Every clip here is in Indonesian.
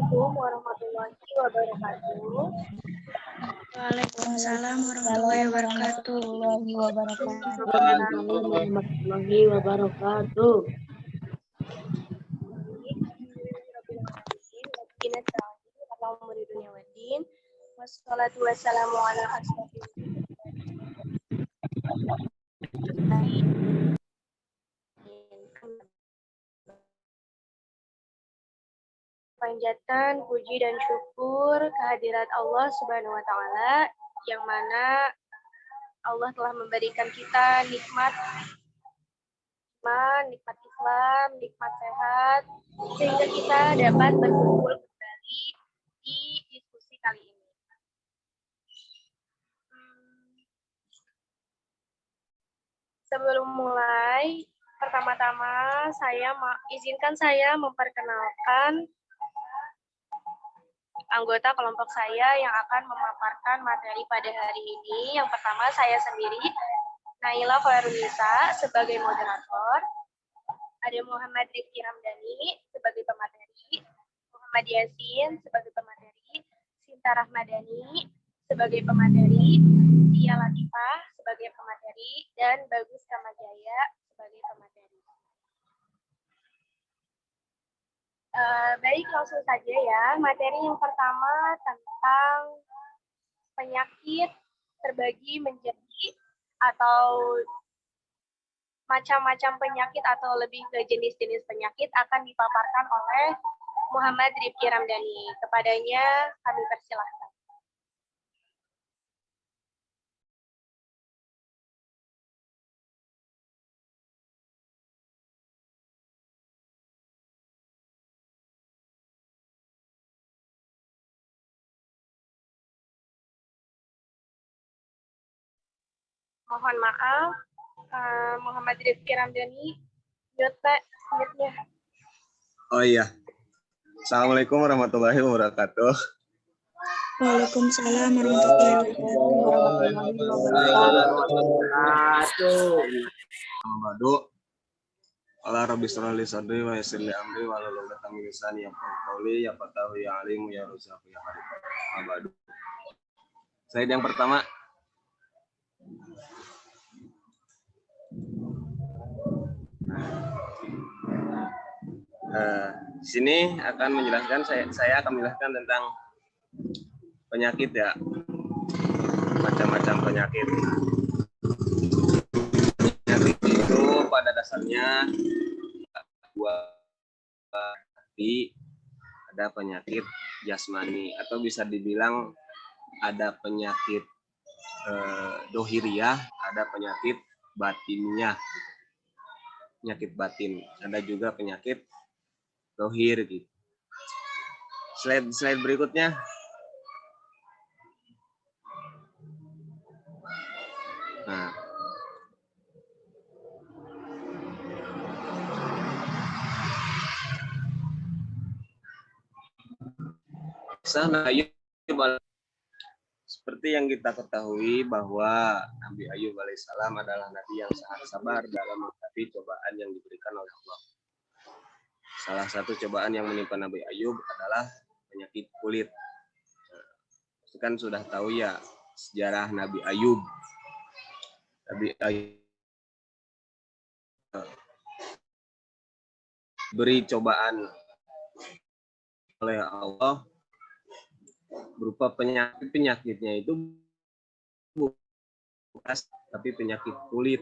Assalamualaikum warahmatullahi wabarakatuh. Waalaikumsalam warahmatullahi wabarakatuh. Waalaikumsalam warahmatullahi wabarakatuh. Wassalatu wassalamu ala asyrofil panjatan, puji dan syukur kehadirat Allah Subhanahu wa taala yang mana Allah telah memberikan kita nikmat Islam, nikmat sehat sehingga kita dapat berkumpul kembali di diskusi kali ini. Sebelum mulai, pertama-tama izinkan saya memperkenalkan anggota kelompok saya yang akan memaparkan materi pada hari ini. Yang pertama, saya sendiri, Naila Khairunisa, sebagai moderator. Ada Muhammad Rifki Ramdhani sebagai pemateri, Muhammad Yasin sebagai pemateri, Sinta Rahmadani sebagai pemateri, Tia Latifah sebagai pemateri, dan Bagus Kamajaya sebagai pemateri. Baik, langsung saja ya. Materi yang pertama tentang penyakit terbagi menjadi atau macam-macam penyakit atau lebih ke jenis-jenis penyakit akan dipaparkan oleh Muhammad Rifki Ramdhani. Kepadanya kami persilahkan. Mohon maaf, Muhammad Rifki Ramdhani, mute-nya. Oh iya. Assalamualaikum warahmatullahi wabarakatuh. Waalaikumsalam warahmatullahi Wabarakatuh. Madu. Allah Rabbi sholli li sadri wa yassir li amri wa hlul 'uqdatam min lisani yafqahu qawli ya fatahu ya alimu ya razaqu ya karim. Madu. Slide yang pertama. Di sini akan menjelaskan saya akan menjelaskan tentang penyakit ya, macam-macam penyakit. Penyakit itu pada dasarnya ada penyakit jasmani atau bisa dibilang ada penyakit dohiriyah, ada penyakit batinnya, penyakit batin, ada juga penyakit dohir gitu. Slide berikutnya. Nah, seperti yang kita ketahui bahwa Nabi Ayub alaihissalam adalah nabi yang sangat sabar dalam menghadapi cobaan yang diberikan oleh Allah. Salah satu cobaan yang menimpa Nabi Ayub adalah penyakit kulit. Itu kan sudah tahu ya sejarah Nabi Ayub. Nabi Ayub beri cobaan oleh Allah berupa penyakitnya itu bukan tapi penyakit kulit.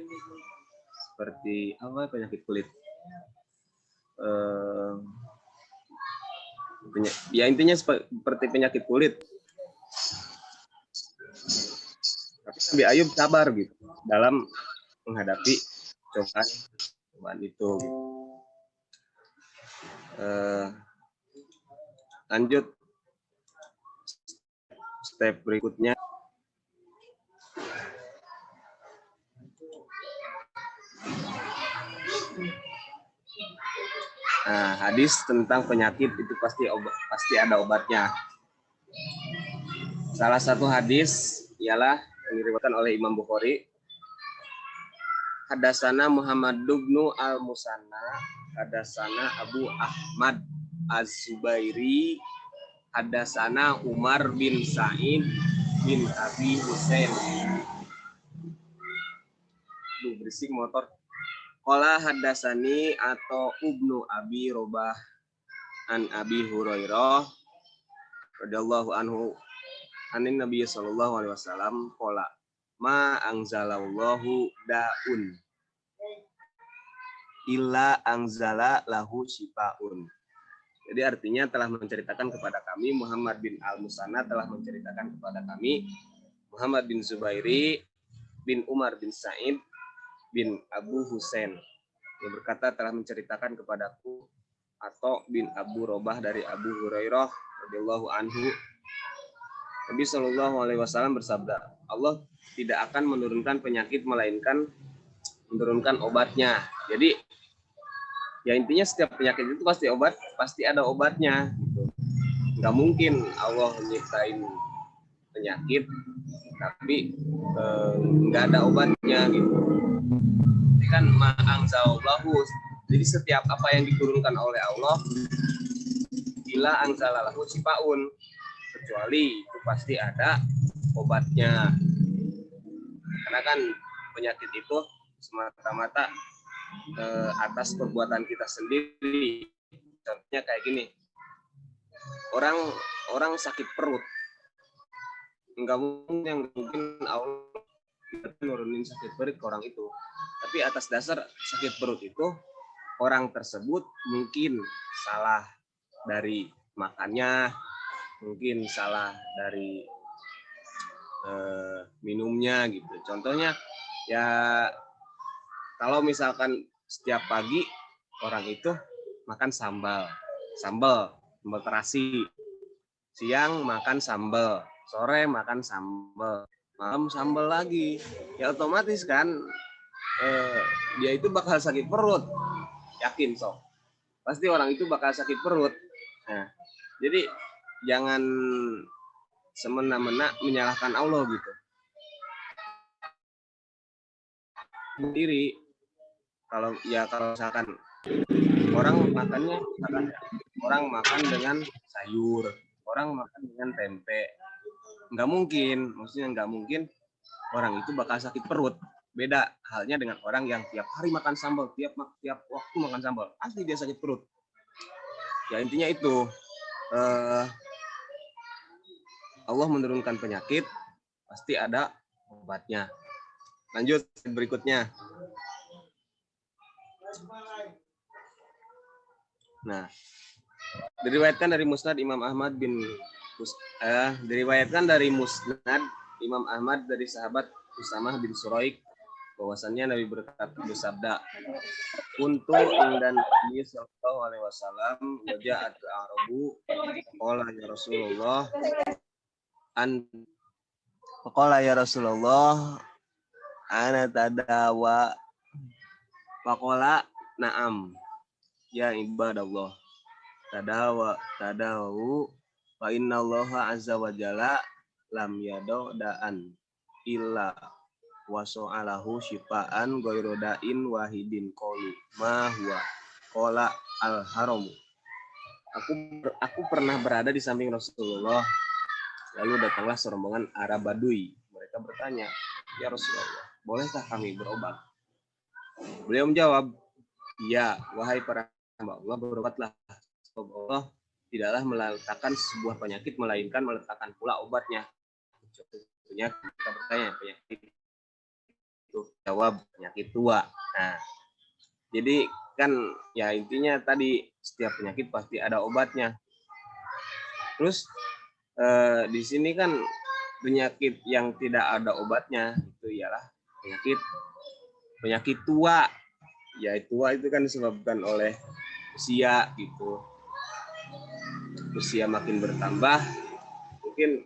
Seperti apa penyakit kulit? Ya intinya seperti penyakit kulit. Tapi Nabi Ayub sabar gitu dalam menghadapi cobaan itu. Gitu. Lanjut step berikutnya. Nah, hadis tentang penyakit itu pasti ada obatnya. Salah satu hadis ialah yang diriwayatkan oleh Imam Bukhari. Hadatsana Muhammad bin Al-Musanna, hadatsana Abu Ahmad Az-Zubairi, Hadasana Umar bin Sa'id bin Abi Husain. Duh, berisik motor. Qala hadasani atau Ibnu Abi Robah an Abi Hurairah radhiyallahu anhu anin Nabi sallallahu alaihi wasallam qala ma anzalallahu daun illa anzala lahu shifaun. Jadi artinya telah menceritakan kepada kami, Muhammad bin Al-Musanna telah menceritakan kepada kami, Muhammad bin Zubairi bin Umar bin Sa'id bin Abu Husain yang berkata telah menceritakan kepadaku atau bin Abu Robah dari Abu Hurairah radhiyallahu anhu. Nabi Shallallahu alaihi wasallam bersabda, Allah tidak akan menurunkan penyakit melainkan menurunkan obatnya. Jadi ya intinya setiap penyakit itu pasti ada obatnya gitu. Nggak mungkin Allah nyiptain penyakit tapi nggak ada obatnya gitu. Ini kan ma'angzallahu. Jadi setiap apa yang diturunkan oleh Allah ila angzalalahu sifaun, kecuali itu pasti ada obatnya. Karena kan penyakit itu semata-mata atas perbuatan kita sendiri. Contohnya kayak gini, orang sakit perut, nggak mungkin Allah nurunin sakit perut ke orang itu, tapi atas dasar sakit perut itu orang tersebut mungkin salah dari makannya, mungkin salah dari minumnya gitu. Contohnya ya kalau misalkan setiap pagi orang itu makan sambal terasi, siang makan sambal, sore makan sambal, malam sambal lagi, ya otomatis kan dia itu bakal sakit perut, yakin sok, pasti orang itu bakal sakit perut. Nah, jadi jangan semena-mena menyalahkan Allah gitu. Sendiri. Kalau misalkan orang makannya, misalkan orang makan dengan sayur, orang makan dengan tempe, nggak mungkin orang itu bakal sakit perut. Beda halnya dengan orang yang tiap hari makan sambal, tiap waktu makan sambal, pasti dia sakit perut. Ya intinya itu Allah menurunkan penyakit pasti ada obatnya. Lanjut berikutnya. Nah, diriwayatkan dari Musnad Imam Ahmad dari sahabat Usamah bin Suraik bahwasannya Nabi bersabda, "Kuntu indan Nabi sallallahu alaihi wasallam waja'at al-arabu qala ya Rasulullah ana tadawa faqala na'am ya ibadallah tadawu fa innallaha azza wa jalla lam yada'an illa waso'alahu syifaan ghairodain wahidin qalu ma huwa qala al-haramu." Aku pernah berada di samping Rasulullah, lalu datanglah serombongan Arab Badui. Mereka bertanya, "Ya Rasulullah, bolehkah kami berobat?" Beliau menjawab, "Ya, wahai para hamba Allah, berobatlah. Sebab Allah tidaklah meletakkan sebuah penyakit, melainkan meletakkan pula obatnya." Contohnya kita bertanya, penyakit itu jawab penyakit tua. Nah, jadi kan ya intinya tadi setiap penyakit pasti ada obatnya. Terus di sini kan penyakit yang tidak ada obatnya itu ialah penyakit tua. Ya tua itu kan disebabkan oleh usia gitu. Usia makin bertambah, mungkin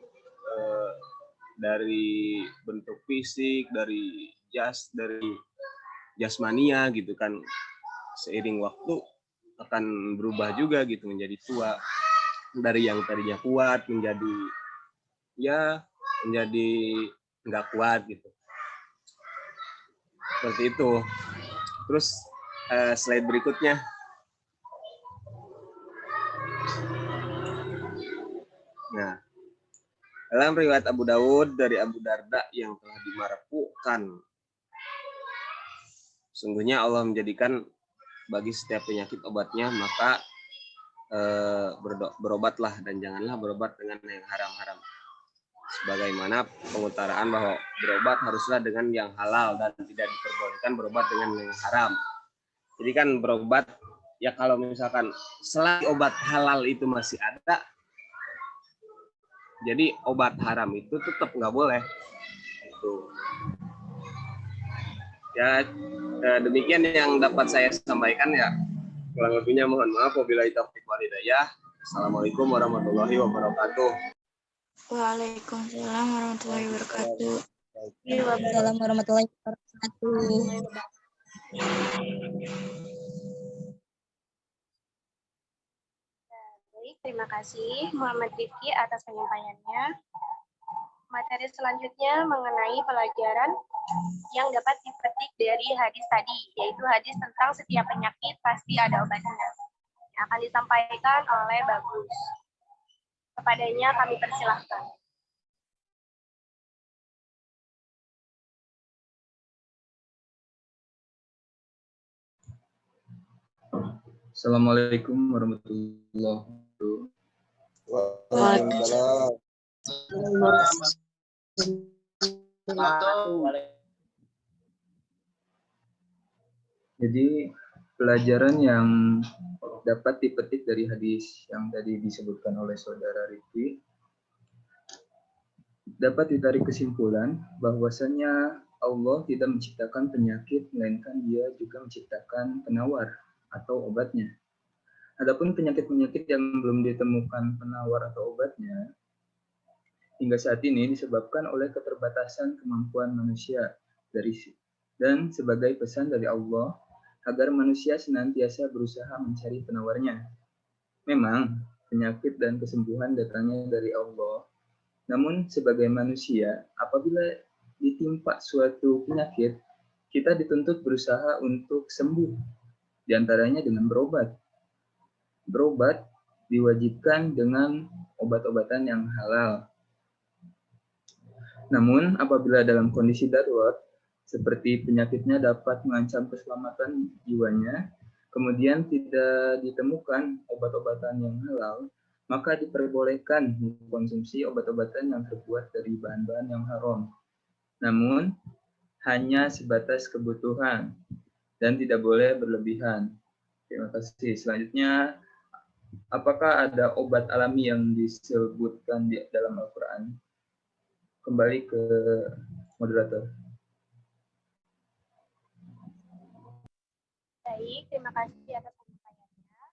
dari bentuk fisik, dari jasmania gitu kan, seiring waktu akan berubah juga gitu, menjadi tua. Dari yang tadinya kuat menjadi nggak kuat gitu. Seperti itu. Terus slide berikutnya. Nah, dalam riwayat Abu Dawud dari Abu Darda yang telah dimarfu'kan, sungguhnya Allah menjadikan bagi setiap penyakit obatnya, maka berobatlah dan janganlah berobat dengan yang haram-haram. Sebagaimana pengutaraan bahwa berobat haruslah dengan yang halal dan tidak diperbolehkan berobat dengan yang haram. Jadi kan berobat, ya kalau misalkan selagi obat halal itu masih ada, jadi obat haram itu tetap nggak boleh. Itu. Ya demikian yang dapat saya sampaikan ya. Kurang lebihnya mohon maaf. Wabillahi taufiq wal hidayah. Assalamualaikum warahmatullahi wabarakatuh. Waalaikumsalam warahmatullahi wabarakatuh. Waalaikumsalam warahmatullahi wabarakatuh. Baik, terima kasih Muhammad Rifki atas penyampaiannya. Materi selanjutnya mengenai pelajaran yang dapat dipetik dari hadis tadi, yaitu hadis tentang setiap penyakit pasti ada obatnya, yang akan disampaikan oleh Bagus. Kepadanya kami persilahkan. Assalamualaikum warahmatullahi wabarakatuh. Waalaikumsalam. Jadi pelajaran yang dapat dipetik dari hadis yang tadi disebutkan oleh saudara Rifki, dapat ditarik kesimpulan bahwasannya Allah tidak menciptakan penyakit, melainkan Dia juga menciptakan penawar atau obatnya. Adapun penyakit-penyakit yang belum ditemukan penawar atau obatnya, hingga saat ini disebabkan oleh keterbatasan kemampuan manusia dan sebagai pesan dari Allah agar manusia senantiasa berusaha mencari penawarnya. Memang penyakit dan kesembuhan datangnya dari Allah. Namun sebagai manusia, apabila ditimpa suatu penyakit, kita dituntut berusaha untuk sembuh, diantaranya dengan berobat. Berobat diwajibkan dengan obat-obatan yang halal. Namun apabila dalam kondisi darurat, seperti penyakitnya dapat mengancam keselamatan jiwanya, kemudian tidak ditemukan obat-obatan yang halal, maka diperbolehkan mengkonsumsi obat-obatan yang terbuat dari bahan-bahan yang haram. Namun, hanya sebatas kebutuhan dan tidak boleh berlebihan. Terima kasih. Selanjutnya, apakah ada obat alami yang disebutkan di dalam Al-Quran? Kembali ke moderator. Baik, terima kasih atas penyampaiannya.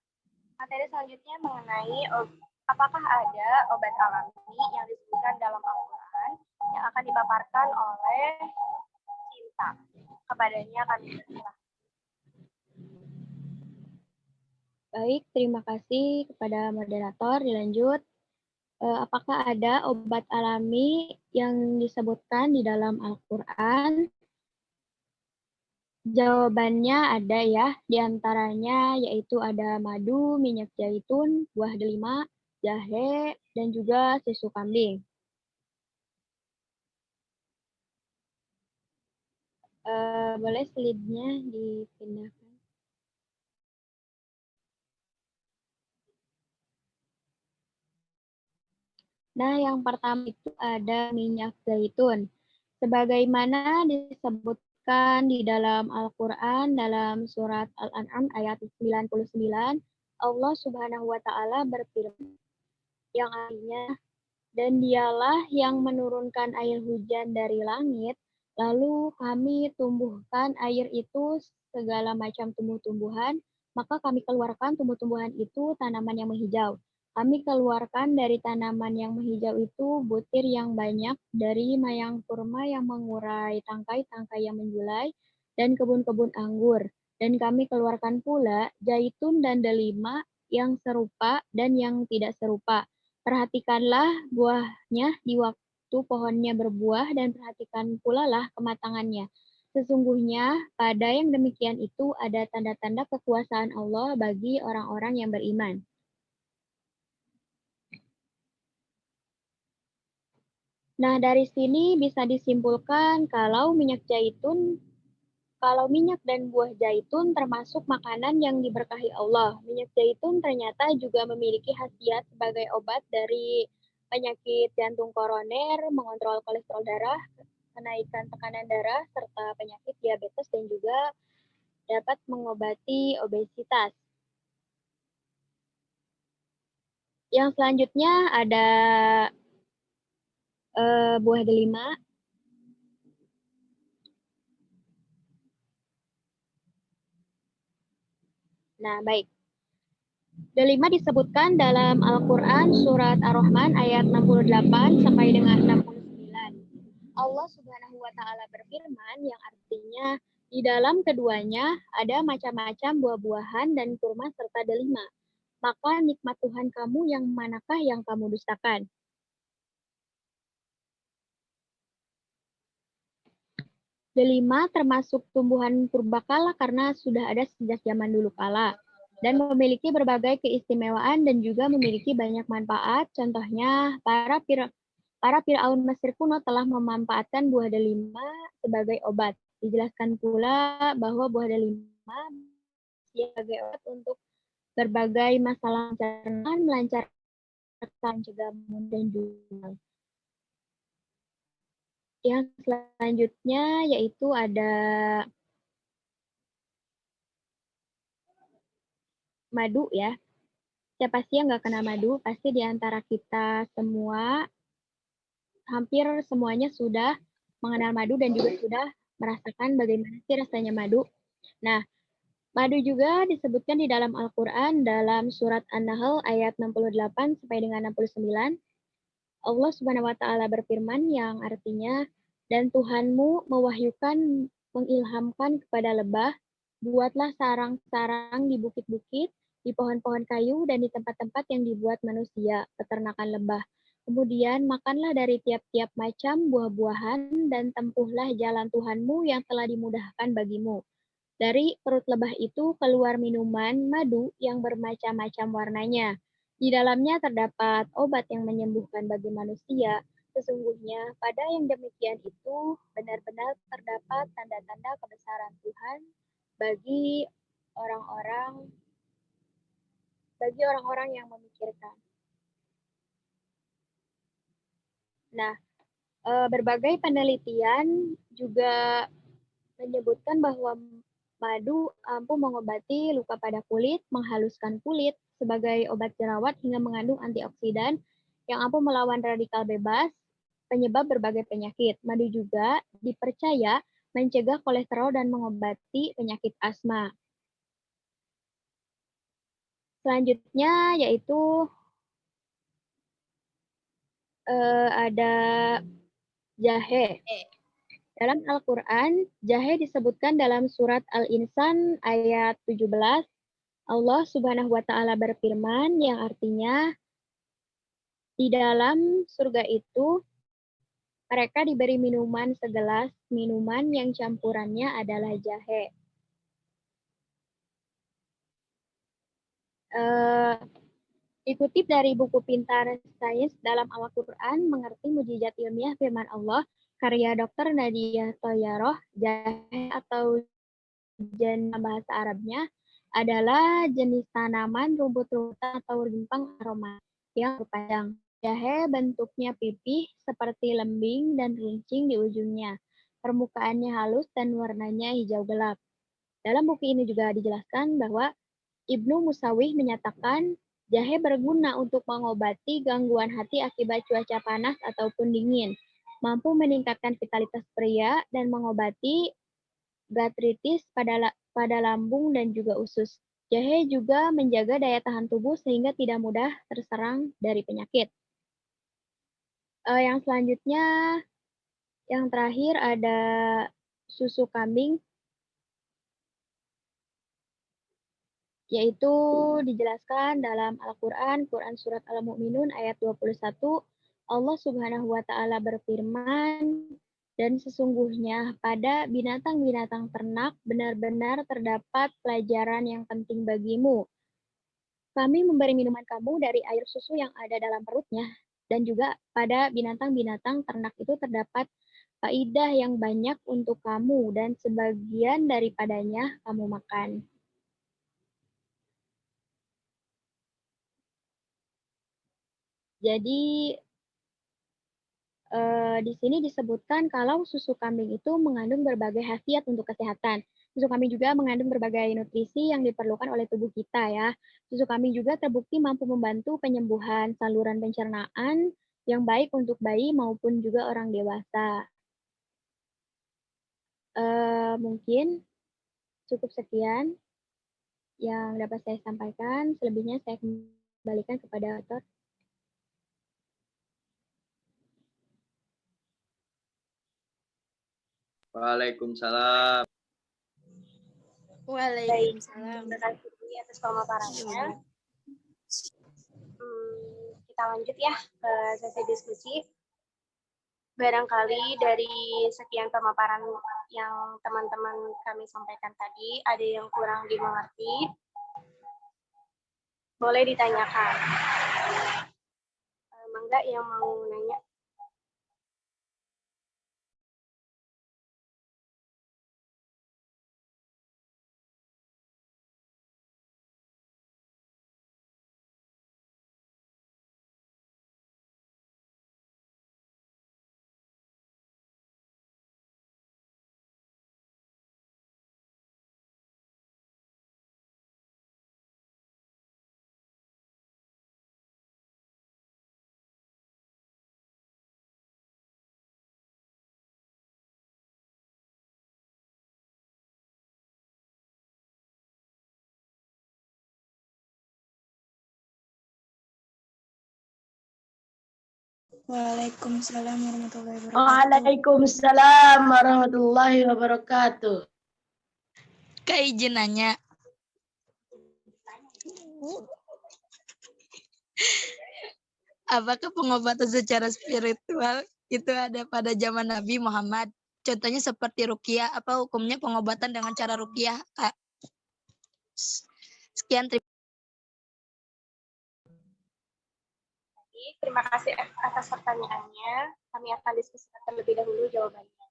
Materi selanjutnya mengenai apakah ada obat alami yang disebutkan dalam Al-Quran yang akan dipaparkan oleh Cinta. Kepadanya kami persilahkan. Baik, terima kasih kepada moderator. Dilanjut, apakah ada obat alami yang disebutkan di dalam Al-Quran? Jawabannya ada ya, diantaranya yaitu ada madu, minyak zaitun, buah delima, jahe, dan juga susu kambing. Boleh slide-nya dipindahkan. Nah, yang pertama itu ada minyak zaitun. Sebagaimana disebutkan di dalam Al-Quran, dalam surat Al-An'am ayat 99, Allah Subhanahu wa Ta'ala berfirman, yang artinya, dan dialah yang menurunkan air hujan dari langit, lalu kami tumbuhkan air itu segala macam tumbuh-tumbuhan, maka kami keluarkan tumbuh-tumbuhan itu tanaman yang menghijau. Kami keluarkan dari tanaman yang menghijau itu butir yang banyak, dari mayang kurma yang mengurai tangkai-tangkai yang menjulai, dan kebun-kebun anggur. Dan kami keluarkan pula zaitun dan delima yang serupa dan yang tidak serupa. Perhatikanlah buahnya di waktu pohonnya berbuah, dan perhatikan pula lah kematangannya. Sesungguhnya pada yang demikian itu ada tanda-tanda kekuasaan Allah bagi orang-orang yang beriman. Nah, dari sini bisa disimpulkan kalau minyak dan buah zaitun termasuk makanan yang diberkahi Allah. Minyak zaitun ternyata juga memiliki khasiat sebagai obat dari penyakit jantung koroner, mengontrol kolesterol darah, kenaikan tekanan darah, serta penyakit diabetes dan juga dapat mengobati obesitas. Yang selanjutnya ada buah delima. Nah, baik. Delima disebutkan dalam Al-Quran surat Ar-Rahman ayat 68 sampai dengan 69. Allah Subhanahu wa Ta'ala berfirman yang artinya di dalam keduanya ada macam-macam buah-buahan dan kurma serta delima. Maka nikmat Tuhan kamu yang manakah yang kamu dustakan? Delima termasuk tumbuhan purbakala karena sudah ada sejak zaman dulu kala dan memiliki berbagai keistimewaan dan juga memiliki banyak manfaat. Contohnya, para Firaun Mesir kuno telah memanfaatkan buah delima sebagai obat. Dijelaskan pula bahwa buah delima sebagai obat untuk berbagai masalah pencernaan, melancarkan cegah dan juga. Yang selanjutnya yaitu ada madu ya. Siapa sih yang nggak kenal madu? Pasti di antara kita semua, hampir semuanya sudah mengenal madu dan juga sudah merasakan bagaimana sih rasanya madu. Nah, madu juga disebutkan di dalam Al-Quran dalam surat An-Nahl ayat 68 sampai dengan 69. Allah Subhanahu wa Ta'ala berfirman yang artinya, dan Tuhanmu mengilhamkan kepada lebah, buatlah sarang-sarang di bukit-bukit, di pohon-pohon kayu, dan di tempat-tempat yang dibuat manusia, peternakan lebah. Kemudian makanlah dari tiap-tiap macam buah-buahan, dan tempuhlah jalan Tuhanmu yang telah dimudahkan bagimu. Dari perut lebah itu keluar minuman madu yang bermacam-macam warnanya. Di dalamnya terdapat obat yang menyembuhkan bagi manusia. Sesungguhnya pada yang demikian itu benar-benar terdapat tanda-tanda kebesaran Tuhan bagi orang-orang yang memikirkan. Nah, berbagai penelitian juga menyebutkan bahwa madu ampuh mengobati luka pada kulit, menghaluskan kulit sebagai obat jerawat hingga mengandung antioksidan yang ampuh melawan radikal bebas, penyebab berbagai penyakit. Madu juga dipercaya mencegah kolesterol dan mengobati penyakit asma. Selanjutnya yaitu ada jahe. Dalam Al-Quran, jahe disebutkan dalam surat Al-Insan ayat 17. Allah Subhanahu wa Ta'ala berfirman yang artinya di dalam surga itu mereka diberi minuman segelas minuman yang campurannya adalah jahe. Dikutip dari buku Pintar Sains dalam Al-Quran, mengerti mujizat ilmiah firman Allah, karya Dr. Nadia Toyaroh, jahe atau dalam bahasa Arabnya adalah jenis tanaman rumput-rumputan atau rimpang aroma yang berpanjang. Jahe bentuknya pipih seperti lembing dan runcing di ujungnya. Permukaannya halus dan warnanya hijau gelap. Dalam buku ini juga dijelaskan bahwa Ibnu Musawih menyatakan jahe berguna untuk mengobati gangguan hati akibat cuaca panas ataupun dingin, mampu meningkatkan vitalitas pria dan mengobati gastritis pada lambung dan juga usus. Jahe juga menjaga daya tahan tubuh sehingga tidak mudah terserang dari penyakit. Yang selanjutnya, yang terakhir ada susu kambing, yaitu dijelaskan dalam Al-Quran, Quran Surat Al-Mu'minun ayat 21, Allah Subhanahu wa Ta'ala berfirman, dan sesungguhnya pada binatang-binatang ternak benar-benar terdapat pelajaran yang penting bagimu. Kami memberi minuman kamu dari air susu yang ada dalam perutnya, Dan juga pada binatang-binatang ternak itu terdapat faidah yang banyak untuk kamu dan sebagian daripadanya kamu makan. Jadi di sini disebutkan kalau susu kambing itu mengandung berbagai khasiat untuk kesehatan. Susu kambing juga mengandung berbagai nutrisi yang diperlukan oleh tubuh kita ya. Susu kambing juga terbukti mampu membantu penyembuhan saluran pencernaan yang baik untuk bayi maupun juga orang dewasa. Mungkin cukup sekian yang dapat saya sampaikan. Selebihnya saya kembalikan kepada author. Waalaikumsalam. Waalaikumsalam. Terima kasih atas pemaparannya. Kita lanjut ya ke sesi diskusi. Barangkali dari sekian pemaparan yang teman-teman kami sampaikan tadi, ada yang kurang dimengerti, boleh ditanyakan. Mangga yang mau nanya. Waalaikumsalam warahmatullahi wabarakatuh. Waalaikumsalam warahmatullahi wabarakatuh. Kak izin nanya. Apakah pengobatan secara spiritual itu ada pada zaman Nabi Muhammad? Contohnya seperti ruqyah, apa hukumnya pengobatan dengan cara ruqyah, Kak? Sekian, Terima kasih atas pertanyaannya. Kami akan diskusikan terlebih dahulu jawabannya.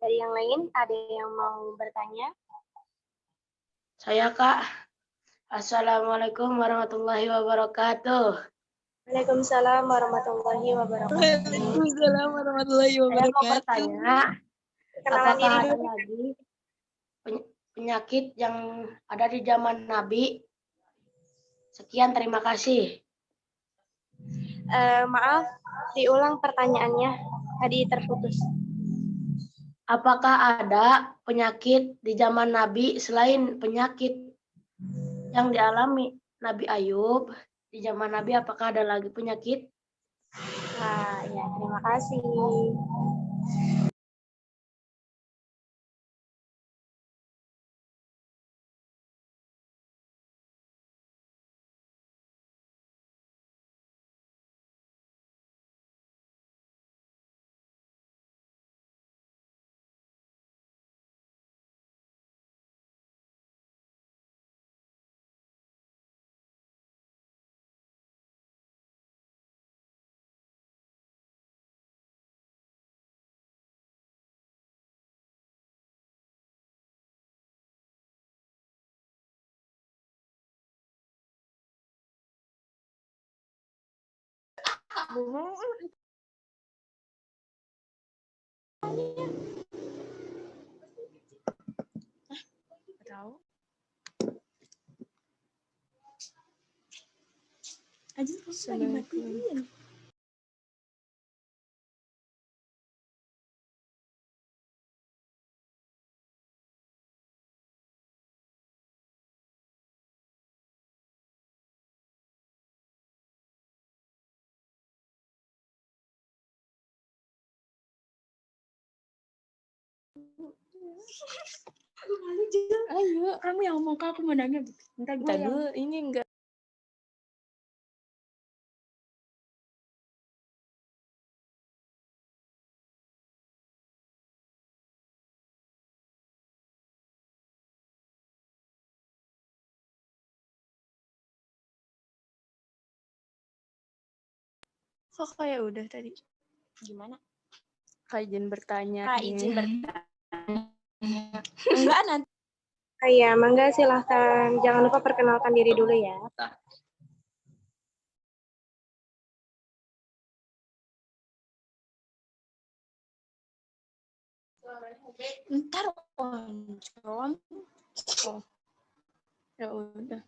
Dari yang lain, ada yang mau bertanya? Saya Kak. Assalamualaikum warahmatullahi wabarakatuh. Waalaikumsalam warahmatullahi wabarakatuh. Waalaikumsalam warahmatullahi Saya mau wabarakatuh. bertanya, Kenalan diri apakah ada dulu. lagi penyakit yang ada di zaman Nabi? Sekian, terima kasih. Maaf, diulang pertanyaannya. Tadi terputus. Apakah ada penyakit di zaman Nabi selain penyakit yang dialami Nabi Ayub? Di zaman Nabi apakah ada lagi penyakit? Nah, ya, terima kasih. Tahu? Aja lagi matiin. Ayo, kamu yang ngomong, aku mau nanya. Bentar dulu, ini enggak. Kok kayak udah tadi? Gimana? Kak izin bertanya. Kak nih. izin bertanya. Enggak nanti. Iya, mangga silahkan. Jangan lupa perkenalkan diri dulu ya. Ntar oncom. Oh. Ya udah.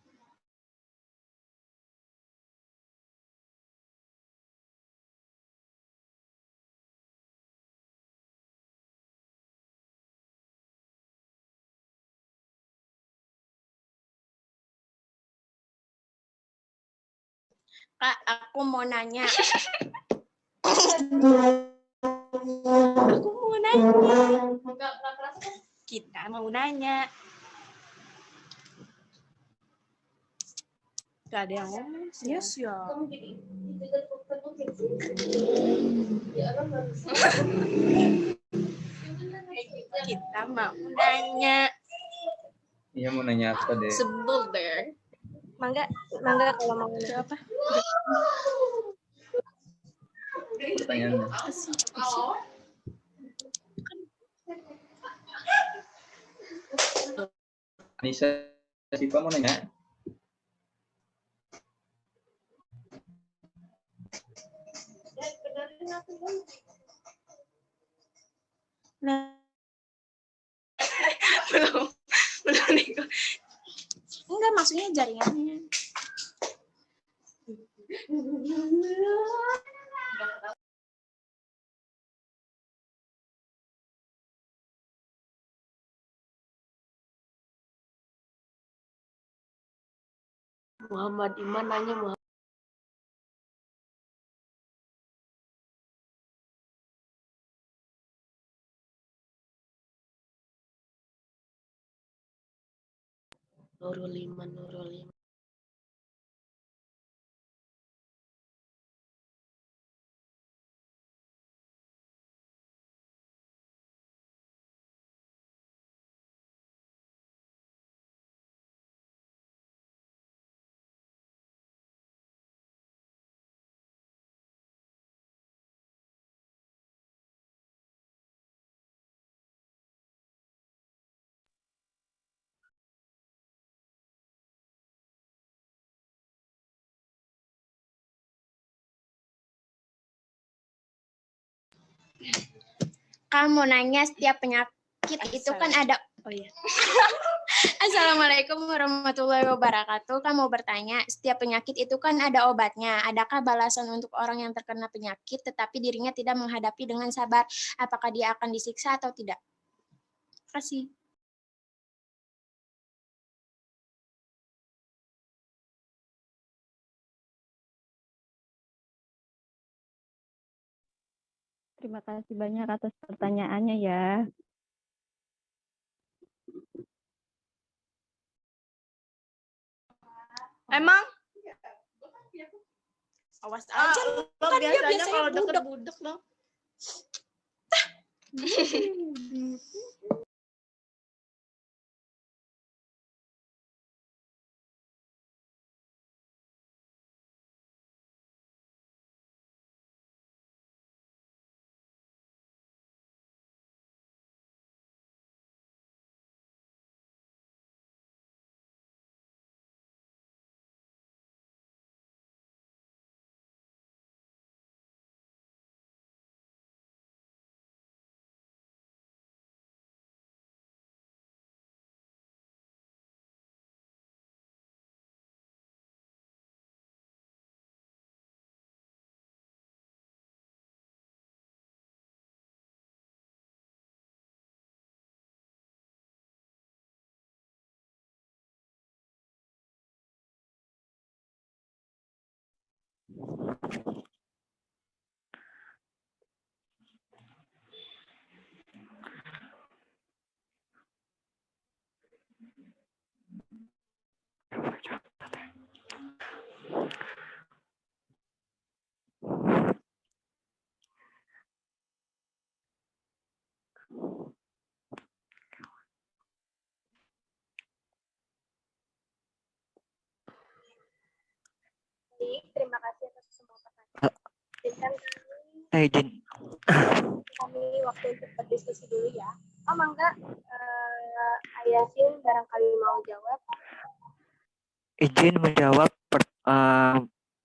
Kak, aku mau nanya. Aku mau nanya. Kita mau nanya. Gak ada yang ngomong. Yes ya. Kita mau nanya. Iya, mau nanya apa deh? Sebel deh. Mangga kalau mau nanya. Apa? Pertanyaannya. Anissa, Siva mau nanya? Nah. belum nih. Enggak, maksudnya jaringannya. Muhammad Iman nanya Muhammad. Nurul Iman. Kamu nanya setiap penyakit itu kan ada. Oh iya. Assalamualaikum warahmatullahi wabarakatuh. Kamu bertanya, setiap penyakit itu kan ada obatnya. Adakah balasan untuk orang yang terkena penyakit tetapi dirinya tidak menghadapi dengan sabar? Apakah dia akan disiksa atau tidak? Terima kasih. Terima kasih banyak atas pertanyaannya ya. Emang? Awas aja lo kan dia biasanya biasanya kalau deket budek dong. Terima kasih atas semua pertanyaan. Izinkan izin. Kami waktu untuk berdiskusi dulu ya. Oh, mangga Ayasin barangkali mau jawab. Izin menjawab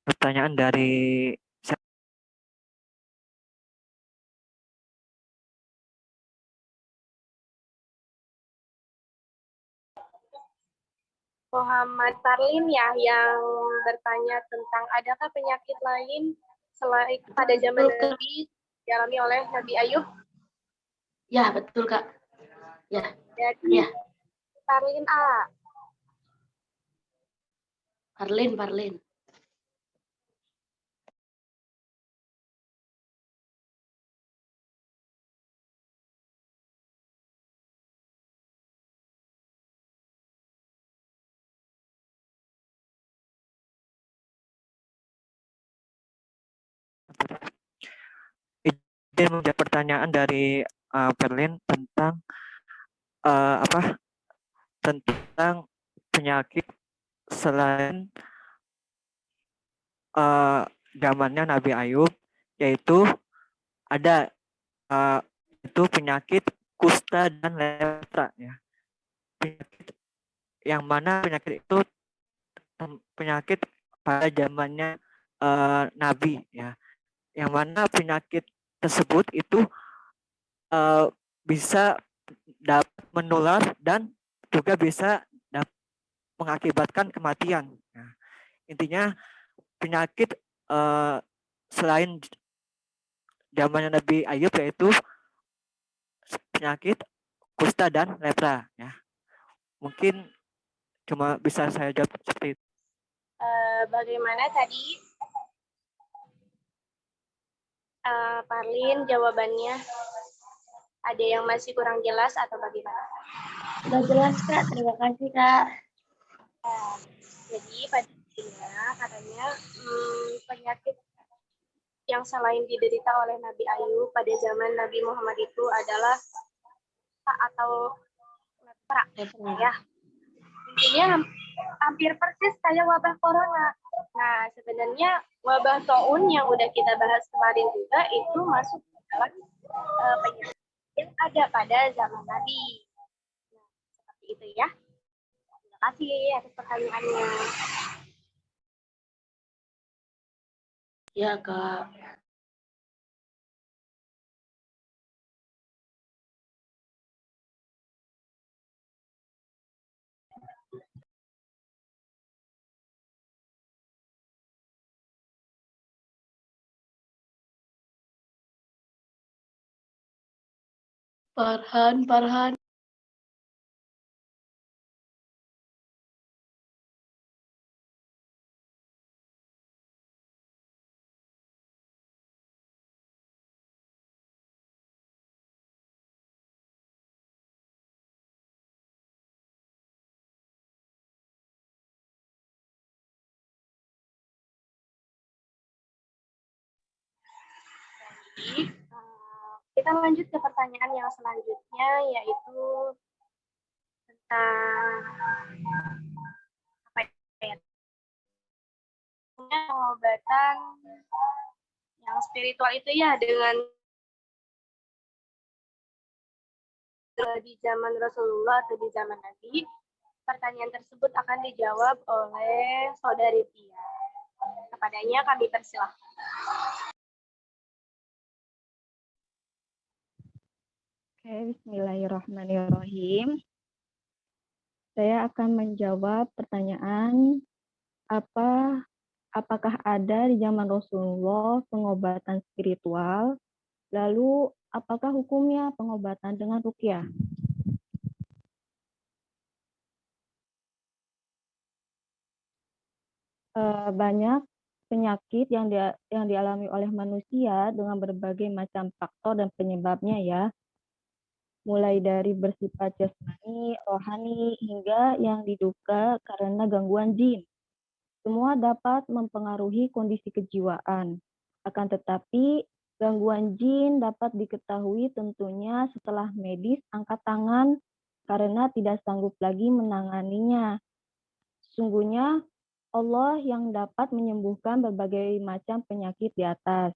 pertanyaan dari Muhammad Parlin ya yang bertanya tentang adakah penyakit lain selain pada zaman Betul, Kak. Nabi dialami oleh Nabi Ayub. Ya, betul, Kak. Ya, Jadi ya. Parlin A. Parlin. izin menjawab pertanyaan dari Perlin tentang tentang penyakit selain zamannya Nabi Ayub, yaitu ada itu penyakit kusta dan lepra ya. Penyakit yang mana penyakit itu penyakit pada zamannya Nabi ya. Yang mana penyakit tersebut itu bisa dapat menular dan juga bisa mengakibatkan kematian. Nah, intinya penyakit selain zamannya Nabi Ayub yaitu penyakit kusta dan lepra ya. Mungkin cuma bisa saya jawab seperti itu. Bagaimana tadi Parlin jawabannya? Ada yang masih kurang jelas atau bagaimana? Sudah jelas, Kak. Terima kasih, Kak. Jadi pada intinya katanya penyakit yang selain diderita oleh Nabi Ayub pada zaman Nabi Muhammad itu adalah atau lepra ya. Intinya hampir persis kayak wabah corona. Nah, sebenarnya wabah taun yang udah kita bahas kemarin juga itu masuk dalam penyakit yang ada pada zaman Nabi. Nah, seperti itu ya. Terima kasih atas pertanyaannya. Ya, Kak. Farhan. Jadi, kita lanjut ke pertanyaan yang selanjutnya, yaitu tentang apa ya? Pengobatan yang spiritual itu ya dengan di zaman Rasulullah atau di zaman Nabi. Pertanyaan tersebut akan dijawab oleh Saudari Tia. Kepadanya kami persilahkan. Oke, bismillahirrahmanirrahim. Saya akan menjawab pertanyaan apakah ada di zaman Rasulullah pengobatan spiritual? Lalu apakah hukumnya pengobatan dengan ruqyah? Banyak penyakit yang dialami oleh manusia dengan berbagai macam faktor dan penyebabnya ya. Mulai dari bersifat jasmani, rohani, hingga yang diduga karena gangguan jin. Semua dapat mempengaruhi kondisi kejiwaan. Akan tetapi, gangguan jin dapat diketahui tentunya setelah medis angkat tangan karena tidak sanggup lagi menanganinya. Sungguhnya Allah yang dapat menyembuhkan berbagai macam penyakit di atas.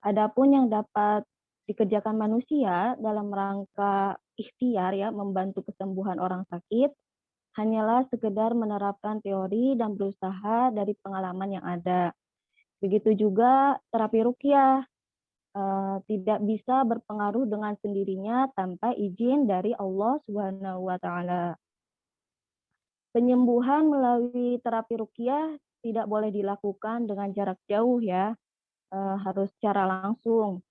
Adapun yang dapat dikerjakan manusia dalam rangka ikhtiar ya membantu kesembuhan orang sakit hanyalah sekedar menerapkan teori dan berusaha dari pengalaman yang ada. Begitu juga terapi ruqyah tidak bisa berpengaruh dengan sendirinya tanpa izin dari Allah Subhanahu wa taala. Penyembuhan melalui terapi ruqyah tidak boleh dilakukan dengan jarak jauh ya, harus secara langsung.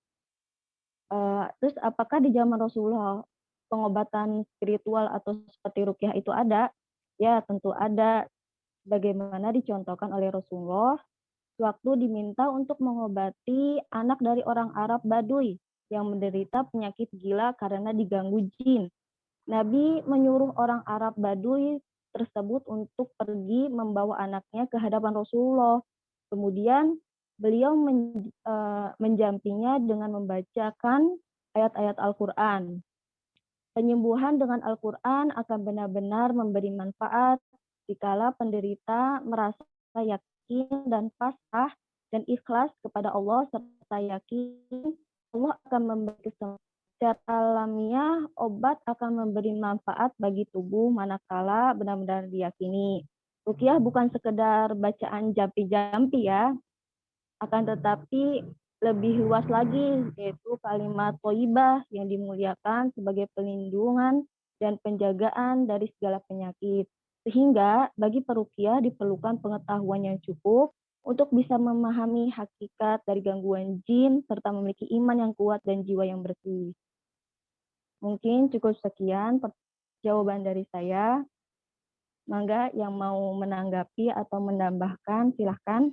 Terus apakah di zaman Rasulullah pengobatan spiritual atau seperti ruqyah itu ada? Ya, tentu ada. Bagaimana dicontohkan oleh Rasulullah waktu diminta untuk mengobati anak dari orang Arab Baduy yang menderita penyakit gila karena diganggu jin. Nabi menyuruh orang Arab Baduy tersebut untuk pergi membawa anaknya ke hadapan Rasulullah. Kemudian beliau menjampingnya dengan membacakan ayat-ayat Al-Quran. Penyembuhan dengan Al-Quran akan benar-benar memberi manfaat dikala penderita merasa yakin dan pasrah dan ikhlas kepada Allah serta yakin Allah akan memberi kesembuhan. Secara alamiah, obat akan memberi manfaat bagi tubuh manakala benar-benar diyakini. Ruqyah bukan sekedar bacaan jampi-jampi ya, akan tetapi lebih luas lagi, yaitu kalimat thayyibah yang dimuliakan sebagai pelindungan dan penjagaan dari segala penyakit. Sehingga bagi peruqyah diperlukan pengetahuan yang cukup untuk bisa memahami hakikat dari gangguan jin serta memiliki iman yang kuat dan jiwa yang bersih. Mungkin cukup sekian jawaban dari saya. Mangga yang mau menanggapi atau menambahkan silahkan.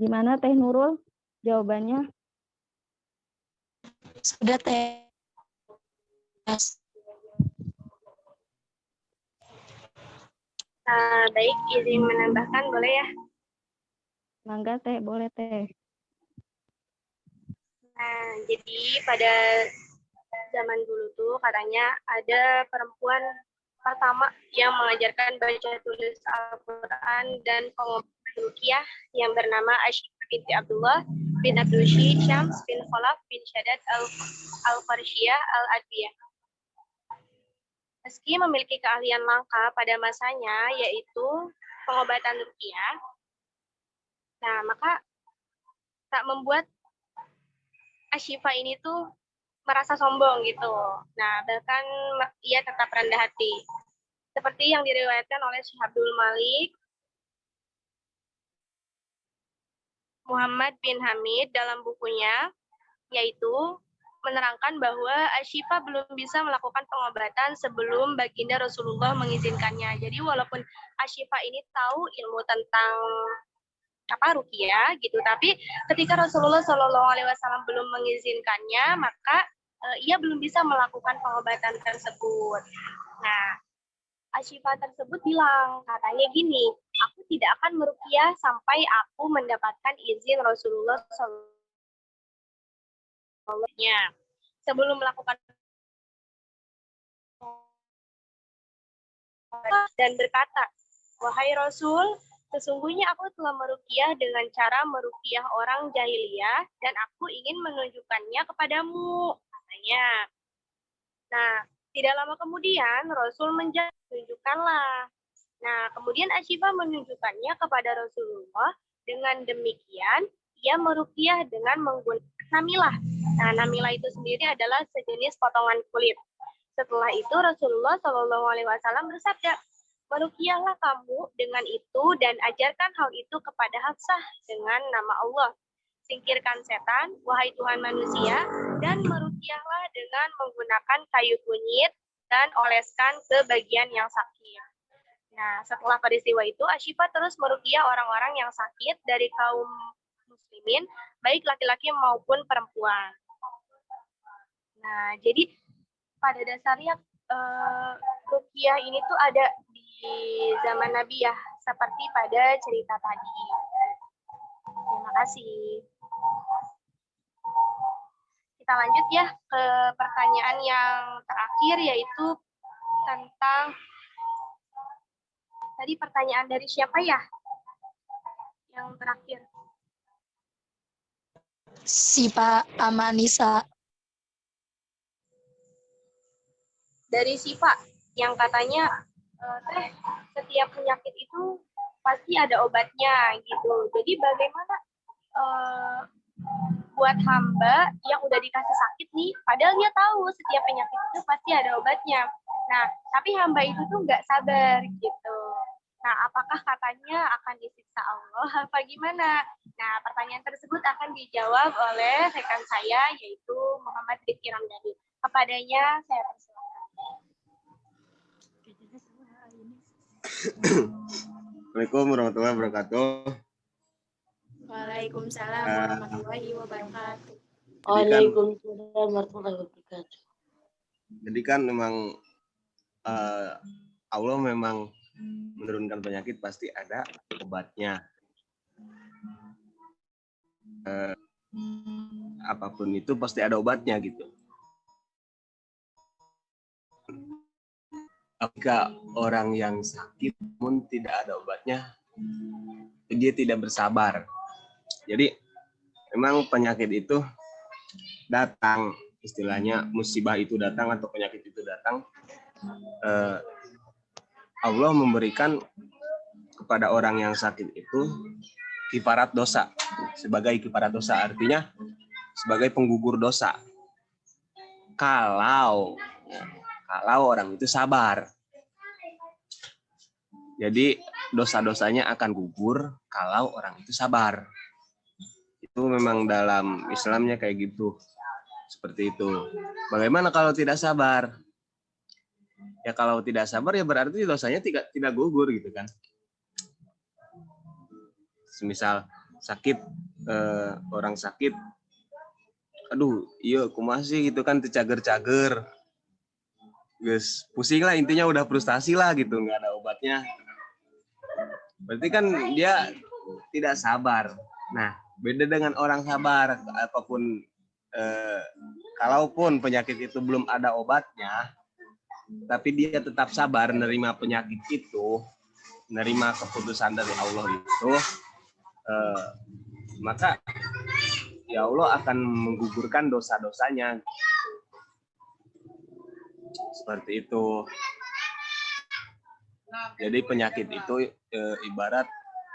Gimana Teh Nurul jawabannya? Sudah Teh. Baik, izin menambahkan boleh ya? Mangga Teh, boleh Teh. Nah, jadi pada zaman dulu tuh katanya ada perempuan pertama yang mengajarkan baca tulis Al-Quran dan pengobatan ruqyah yang bernama Asyifa binti Abdullah bin Abdul Syams bin Khalaf bin Shaddad al-Farshiyah al-Adwiyah. Meski memiliki keahlian langka pada masanya, yaitu pengobatan ruqyah, nah maka tak membuat Asyifa ini tuh merasa sombong gitu. Nah, bahkan ia tetap rendah hati. Seperti yang diriwayatkan oleh Syekh Abdul Malik Muhammad bin Hamid dalam bukunya, yaitu menerangkan bahwa Asyifa belum bisa melakukan pengobatan sebelum baginda Rasulullah mengizinkannya. Jadi walaupun Asyifa ini tahu ilmu tentang ruqyah gitu, tapi ketika Rasulullah SAW belum mengizinkannya, maka ia belum bisa melakukan pengobatan tersebut. Nah, Asyifa tersebut bilang, katanya gini, aku tidak akan meruqyah sampai aku mendapatkan izin Rasulullah SAW. Sebelum melakukan dan berkata, wahai Rasul, sesungguhnya aku telah meruqyah dengan cara meruqyah orang jahiliyah dan aku ingin menunjukkannya kepadamu, katanya. Nah, tidak lama kemudian Rasul menunjukkanlah. Nah, kemudian Asyifa menunjukkannya kepada Rasulullah. Dengan demikian, ia meruqyah dengan menggunakan namilah. Nah, namilah itu sendiri adalah sejenis potongan kulit. Setelah itu Rasulullah SAW bersabda, meruqyahlah kamu dengan itu dan ajarkan hal itu kepada Hafsah dengan nama Allah. Singkirkan setan, wahai Tuhan manusia, dan meruqyahlah dengan menggunakan kayu kunyit dan oleskan ke bagian yang sakit. Nah, setelah peristiwa itu, Asyifa terus meruqyah orang-orang yang sakit dari kaum muslimin, baik laki-laki maupun perempuan. Nah, jadi pada dasarnya ruqyah ini tuh ada di zaman Nabi ya, seperti pada cerita tadi. Terima kasih. Kita kita lanjut ya ke pertanyaan yang terakhir, yaitu tentang tadi pertanyaan dari siapa ya? Yang terakhir. Si Pak Amanisa. Dari Siva yang katanya setiap penyakit itu pasti ada obatnya gitu. Jadi bagaimana buat hamba yang udah dikasih sakit nih, padahal dia tahu setiap penyakit itu pasti ada obatnya. Nah, tapi hamba itu tuh nggak sabar gitu. Nah, apakah katanya akan disiksa Allah apa gimana? Nah, pertanyaan tersebut akan dijawab oleh rekan saya, yaitu Muhammad Rifki Ramdhani. Kepadanya saya persilakan. Assalamualaikum warahmatullahi wabarakatuh. Waalaikumsalam warahmatullahi wabarakatuh. Waalaikumsalam warahmatullahi wabarakatuh. Jadi kan memang Allah memang menurunkan penyakit pasti ada obatnya. Apapun itu pasti ada obatnya gitu. Jika orang yang sakit pun tidak ada obatnya, dia tidak bersabar. Jadi memang penyakit itu datang, istilahnya musibah itu datang atau penyakit itu datang. Allah memberikan kepada orang yang sakit itu kifarat dosa, sebagai kifarat dosa, artinya sebagai penggugur dosa. Kalau orang itu sabar. Jadi dosa-dosanya akan gugur kalau orang itu sabar. Itu memang dalam Islamnya kayak gitu. Seperti itu. Bagaimana kalau tidak sabar? Ya kalau tidak sabar ya berarti dosanya tidak gugur gitu kan. Semisal sakit, orang sakit, aduh iya kumaha sih gitu kan, cager-cager. Guys, pusing lah, intinya udah frustasi lah gitu, nggak ada obatnya. Berarti kan dia tidak sabar. Nah, beda dengan orang sabar, apapun kalaupun penyakit itu belum ada obatnya, tapi dia tetap sabar nerima penyakit itu, nerima keputusan dari Allah itu, maka ya Allah akan menggugurkan dosa-dosanya. Seperti itu. Jadi penyakit itu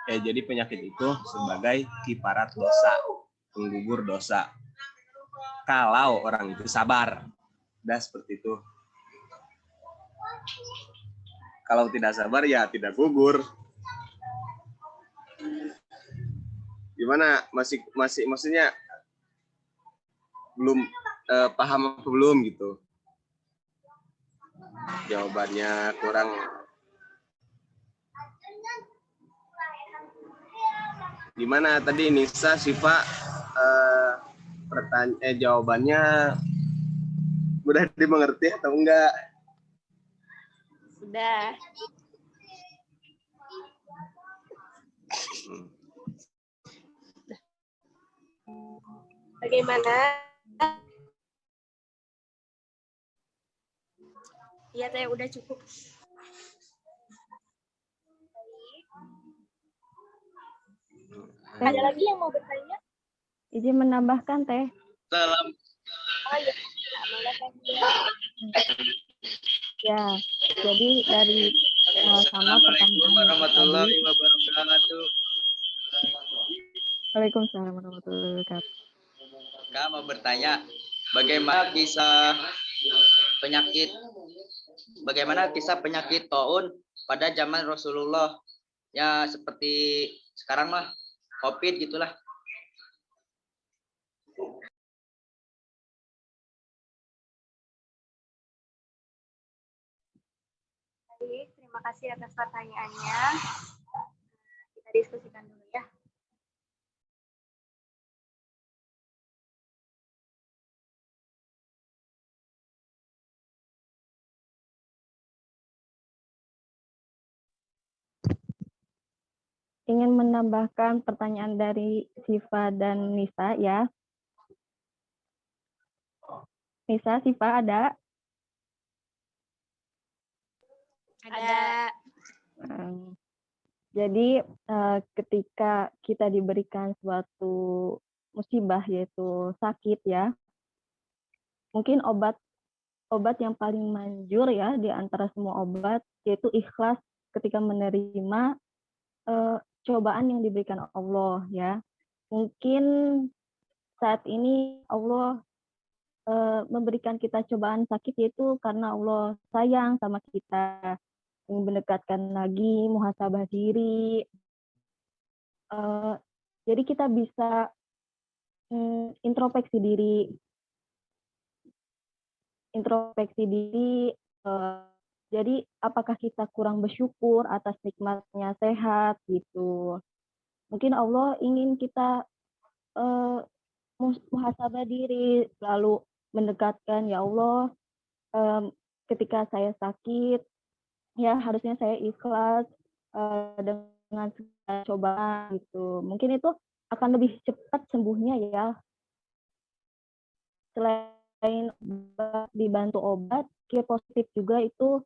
jadi penyakit itu sebagai kifarat dosa, penggugur dosa. Kalau orang itu sabar. Dah seperti itu. Kalau tidak sabar ya tidak gugur. Gimana? Masih maksudnya belum paham apa belum gitu? Jawabannya kurang. Gimana tadi Nisa, Siva, jawabannya mudah dimengerti atau enggak? Sudah. Bagaimana? Iya teh udah cukup. Ada lagi yang mau bertanya? Izin menambahkan Teh. Salam. Oh iya. Ya, jadi dari sama pertanyaan warahmatullahi wabarakatuh. Waalaikumsalam warahmatullahi wabarakatuh. Kak mau bertanya, bagaimana kisah penyakit taun pada zaman Rasulullah? Ya seperti sekarang mah COVID gitulah. Baik, terima kasih atas pertanyaannya. Kita diskusikan dulu ya. Ingin menambahkan pertanyaan dari Siva dan Nisa ya. Nisa, Siva ada? Ada. Jadi ketika kita diberikan suatu musibah yaitu sakit ya, mungkin obat yang paling manjur ya di antara semua obat yaitu ikhlas ketika menerima cobaan yang diberikan Allah ya. Mungkin saat ini Allah memberikan kita cobaan sakit yaitu karena Allah sayang sama kita, ingin mendekatkan lagi, muhasabah diri. Jadi kita bisa introspeksi diri. Jadi apakah kita kurang bersyukur atas nikmatnya sehat gitu. Mungkin Allah ingin kita muhasabah diri, lalu mendekatkan, ya Allah, ketika saya sakit, ya harusnya saya ikhlas dengan segala cobaan gitu. Mungkin itu akan lebih cepat sembuhnya ya. Selain dibantu obat, kia positif juga itu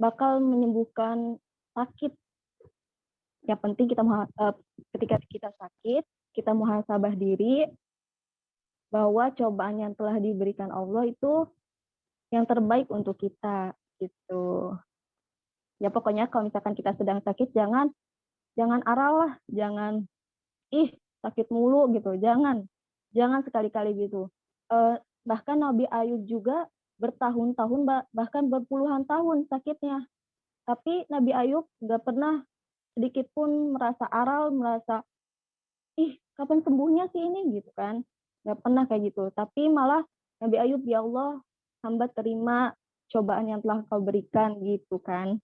bakal menyembuhkan sakit. Yang penting kita ketika kita sakit, kita muhasabah diri bahwa cobaan yang telah diberikan Allah itu yang terbaik untuk kita gitu. Ya pokoknya kalau misalkan kita sedang sakit jangan aral lah, jangan sakit mulu gitu, jangan sekali-kali gitu. Bahkan Nabi Ayub juga bertahun-tahun bahkan berpuluhan tahun sakitnya, tapi Nabi Ayub nggak pernah sedikit pun merasa aral, merasa kapan sembuhnya sih ini gitu kan, nggak pernah kayak gitu. Tapi malah Nabi Ayub, ya Allah, hamba terima cobaan yang telah kau berikan gitu kan.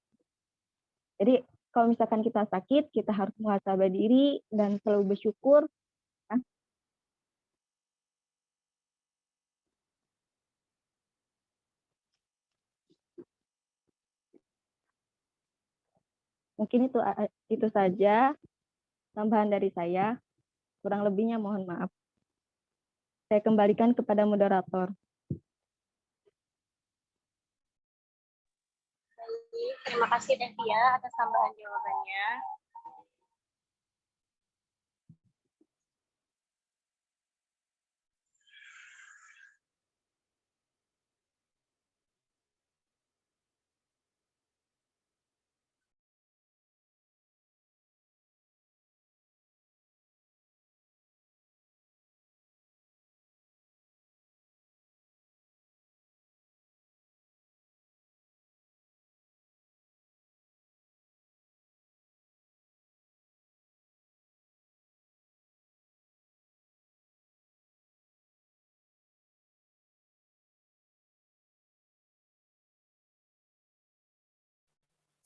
Jadi kalau misalkan kita sakit, kita harus muhasabah diri dan selalu bersyukur. Mungkin itu saja tambahan dari saya. Kurang lebihnya mohon maaf. Saya kembalikan kepada moderator. Terima kasih Devia atas tambahan jawabannya.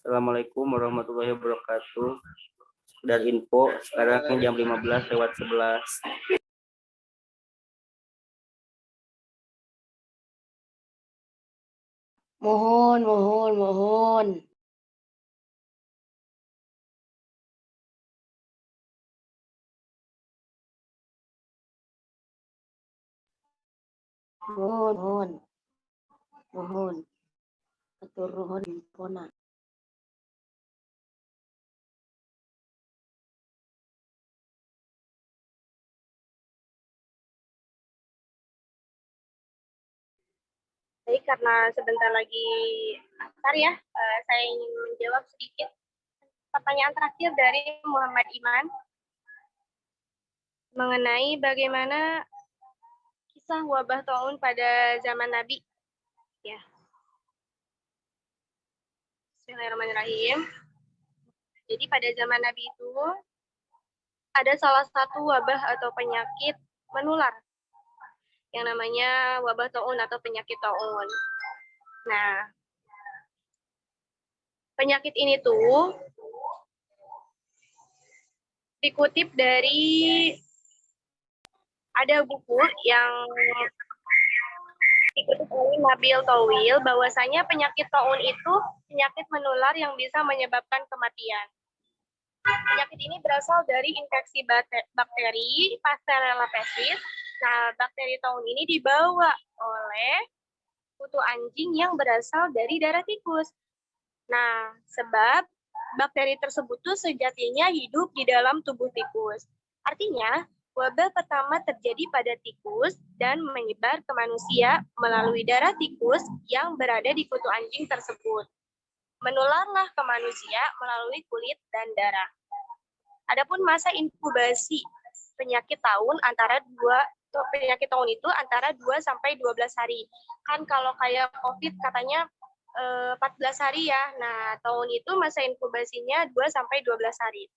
Assalamualaikum warahmatullahi wabarakatuh. Dan info sekarang jam 15:11. Mohon. Atur nuhun infona. Baik, karena sebentar lagi asar ya, saya ingin menjawab sedikit pertanyaan terakhir dari Muhammad Iman mengenai bagaimana kisah wabah taun pada zaman Nabi. Ya. Bismillahirrahmanirrahim. Jadi pada zaman Nabi itu ada salah satu wabah atau penyakit menular yang namanya wabah taun atau penyakit taun. Nah, penyakit ini tuh dikutip dari ada buku yang dikutip oleh Nabil Tawil bahwasanya penyakit taun itu penyakit menular yang bisa menyebabkan kematian. Penyakit ini berasal dari infeksi bakteri Pasteurella pestis Nah, bakteri taun ini dibawa oleh kutu anjing yang berasal dari darah tikus. Nah, sebab bakteri tersebut tuh sejatinya hidup di dalam tubuh tikus. Artinya, wabah pertama terjadi pada tikus dan menyebar ke manusia melalui darah tikus yang berada di kutu anjing tersebut. Menularlah ke manusia melalui kulit dan darah. Adapun masa inkubasi penyakit taun penyakit taun itu antara 2 sampai 12 hari. Kan kalau kayak COVID katanya 14 hari ya. Nah, tahun itu masa inkubasinya 2 sampai 12 hari.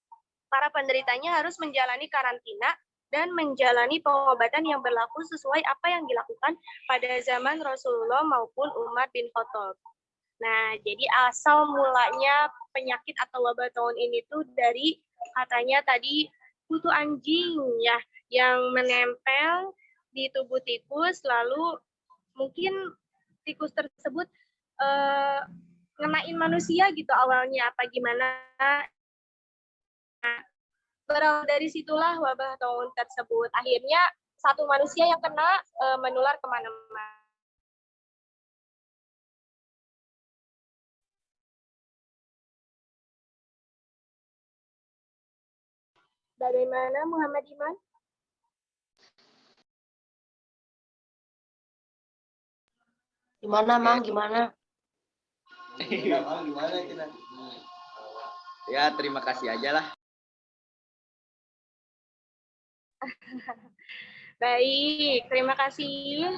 Para penderitanya harus menjalani karantina dan menjalani pengobatan yang berlaku sesuai apa yang dilakukan pada zaman Rasulullah maupun Umar bin Khattab. Nah, jadi asal mulanya penyakit atau wabah tahun ini tuh dari katanya tadi kutu anjing ya yang menempel di tubuh tikus, lalu mungkin tikus tersebut ngenain manusia gitu awalnya apa gimana. Nah, berawal dari situlah wabah tahun tersebut. Akhirnya satu manusia yang kena menular kemana-mana. Bagaimana Muhammad Iman? Gimana, Mang? Gimana? Gimana kita? Ya, terima kasih aja lah. Baik, terima kasih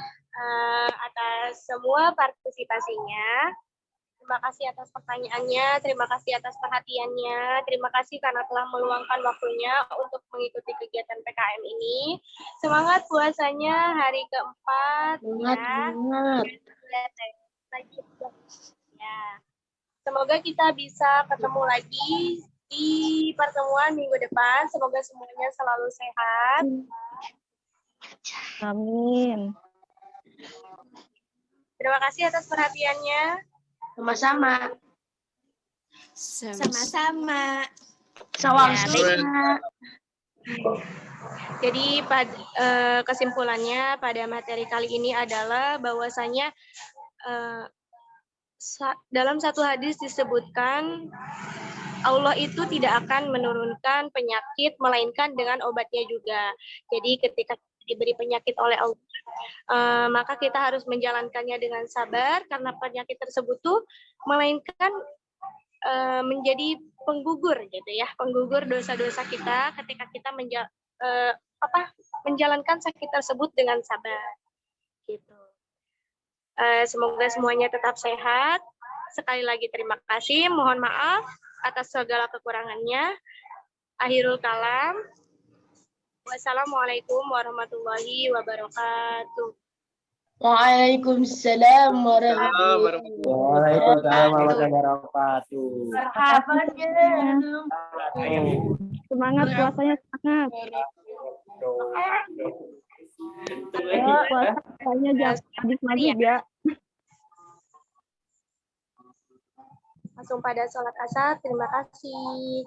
atas semua partisipasinya. Terima kasih atas pertanyaannya, terima kasih atas perhatiannya, terima kasih karena telah meluangkan waktunya untuk mengikuti kegiatan PKM ini. Semangat puasanya hari keempat. Semangat. Ya. Semoga kita bisa ketemu lagi di pertemuan minggu depan. Semoga semuanya selalu sehat. Amin. Terima kasih atas perhatiannya. Sama-sama. Sama-sama. Sama-sama. Jadi kesimpulannya pada materi kali ini adalah bahwasanya dalam satu hadis disebutkan Allah itu tidak akan menurunkan penyakit melainkan dengan obatnya juga. Jadi ketika diberi penyakit oleh Allah, maka kita harus menjalankannya dengan sabar karena penyakit tersebut tuh melainkan menjadi penggugur gitu ya, penggugur dosa-dosa kita ketika kita menjalankan sakit tersebut dengan sabar. Gitu. Semoga semuanya tetap sehat. Sekali lagi terima kasih. Mohon maaf atas segala kekurangannya. Akhirul kalam. Wassalamualaikum warahmatullahi wabarakatuh. Waalaikumsalam warahmatullahi wabarakatuh. Semangat puasanya, semangat. Puasanya jangan habis maghrib ya. Langsung pada sholat asar. Terima kasih.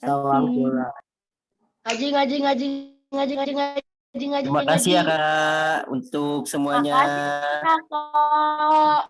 Salam pula. Ngaji. Terima kasih ya Kak untuk semuanya. Makasih Kak.